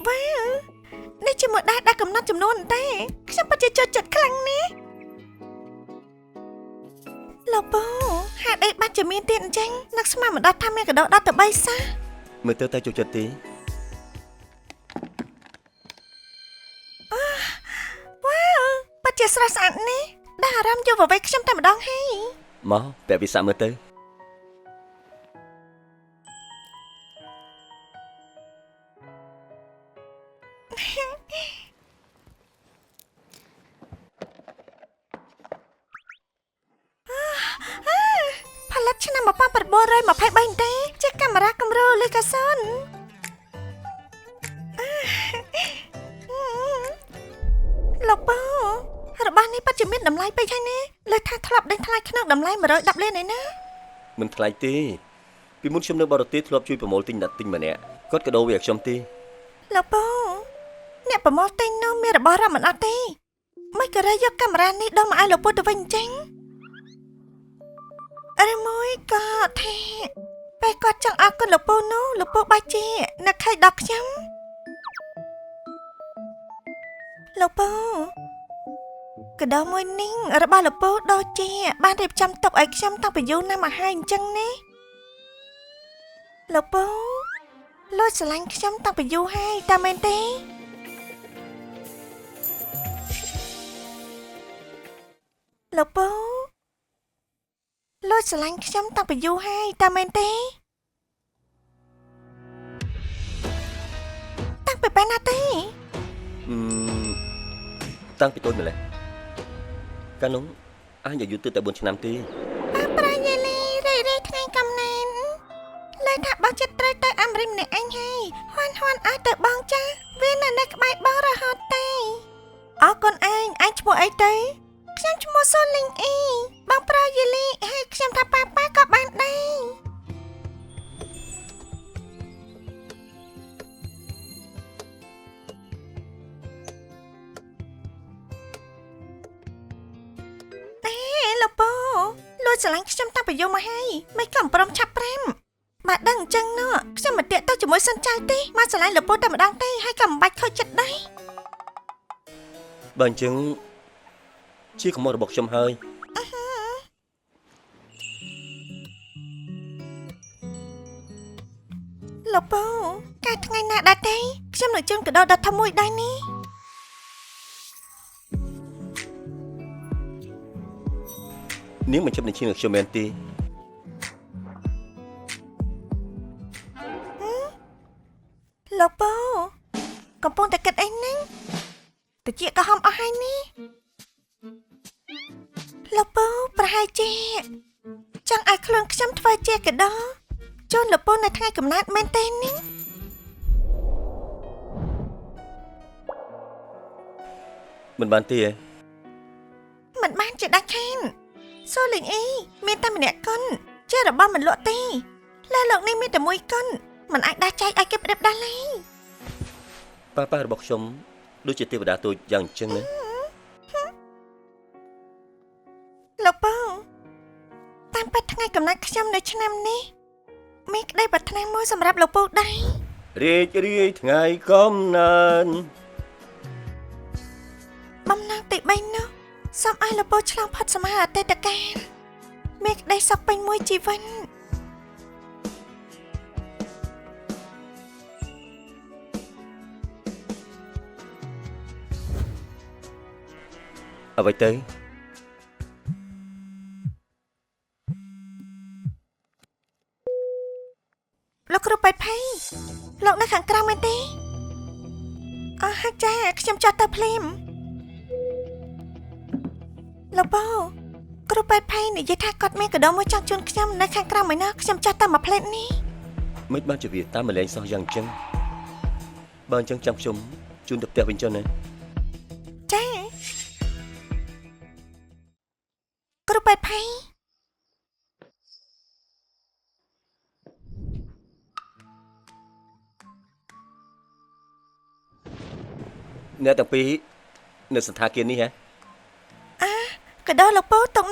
វ៉ានេះជាមួយដែលកំណត់ចំនួនទេខ្ញុំពិតជាចូលចិត្តខ្លាំងណាស់លោកពូហេតុអីបាត់ជាមានទៀតអញ្ចឹងនឹកស្មានមិនដល់ថាមានកដោដល់ទៅ3សោះមើលទៅតែចូលចិត្តទេវ៉ាពិតជាស្រស់ស្អាតណាស់ដល់អារម្មណ៍យកវវេខ្ញុំតែម្ដងហើយមកពាក់វិសាមើលទៅផលិតឆ្នាំ1923ទេជាកាមេរ៉ាគំរូលេខាសុនលោកពូរបស់នេះពិតជាមានតម្លៃពេកហើយណាលើថាធ្លាប់ដេញថ្លៃក្នុងតម្លៃ110លានឯណាមិនថ្លៃទេពីមុនខ្ញុំនៅបរទេសធ្លាប់ជួយប្រមូលទិញអ្នកទិញម្នាក់គាត់ក៏ដូរវាឲ្យខ្ញុំទេលោកពូអ្នកប្រមូលទិញនោះមានរបស់រ៉ាមិនអត់ទេមិនក៏រើយកកាមេរ៉ានេះដុំមកឲ្យលោកពូទៅវិញអញ្ចឹងឬមួយក៏ថាពេលគាត់ចង់អរគុណលោកពូនោះលោកពូបាច់ជានឹកឃើញដល់ខ្ញុំលោកពូកដោមួយនេះរបស់លោកពូដូចជាបានរៀបចំទុកឲ្យខ្ញុំតាំងពីយូរណាស់មកហើយអញ្ចឹងណាលោកពូលួចស្រឡាញ់ខ្ញុំតាំងពីយូរហើយតើមែនទេលោកពូលួចស្រឡាញ់ខ្ញុំតាំងពីយូរហើយតើមែនទេតាំងពីពេលណាទេតាំងពីតូចម្លេះកាលនោះអញអាយុទៅតែ4ឆ្នាំទេប្រយេលីរេថ្ងៃកំណែនលើថាបងចិត្តត្រូវទៅអាមេរិកម្នាក់អញហើយហ៊ានឲ្យទៅបងចាវានៅក្បែរបងរហូតទេអរគុណឯងឈ្មោះអីទៅខ្ញុំឈ្មោះសូលីងអ៊ីបងប្រយេលីហើយខ្ញុំថាប៉ាក៏បានដែរលោកពូលួចស្រឡាញ់ខ្ញុំតាំងពីយូរមកហើយមិនក៏ព្រមឆាប់ប្រាំបើដឹងអញ្ចឹងនោះខ្ញុំមិនតាក់ទៅជាមួយសិនចៅទេមកស្រឡាញ់លោកពូតែម្ដងទេហើយក៏មិនបាច់ខូចចិត្តដែរបើអញ្ចឹងជាកំហុសរបស់ខ្ញុំហើយលោកពូកាលថ្ងៃណាដែរទេខ្ញុំនឹងជូនកដោដល់ធំមួយដែរនេះនាងមិនchấpនឹងឈាននឹងខ្ញុំមែនទេលោកពូកំពុងតែគិតអីហ្នឹងតិចក៏ហំអស់ហើយនេះលោកពូប្រហែលជាចង់ឲ្យខ្លួនខ្ញុំធ្វើជាកដោជូនលោកពូនៅថ្ងៃកំណើតមែនទេនេះមិនបានទេមិនបានជាដាច់ខានសូលីងអ៊ីមានតែម្នាក់កុនជារបស់មិនលក់ទេលើលោកនេះមានតែមួយកុនមិនអាចដាច់ចែកឲ្យគេប្រៀបដល់ឡើយប៉ារបស់ខ្ញុំដូចជាទេវតាទូចយ៉ាងអញ្ចឹងណាលោកពូតាមពិតថ្ងៃកំណើតខ្ញុំនៅឆ្នាំនេះមានក្តីប្រាថ្នាមួយសម្រាប់លោកពូដែររីករាយថ្ងៃកំណើតបំណងទី3នោះសូមឲ្យលោកពូឆ្លងផុតសម័យអតីតកាលមានក្តីសុខពេញមួយជីវិតអ្វីទៅលោកគ្រូបៃផៃលោកនៅខាងក្រៅមែនទេអរចាខ្ញុំចុះទៅភ្លាមលោកពូគ្រូបៃផៃនិយាយថាគាត់មានកដោមួយចង់ជូនខ្ញុំនៅខាងក្រៅមួយណាខ្ញុំចុះទៅមួយផ្លេតនេះមិនបានជាវាតាមម្លែងសោះយ៉ាងអញ្ចឹងបើអញ្ចឹងចាំខ្ញុំជូនទៅផ្ទះវិញចុះណាចាគ្រូបៃផៃអ្នកទាំងពីរនៅសន្តាគារនេះហ៎កដោលោកពូទុក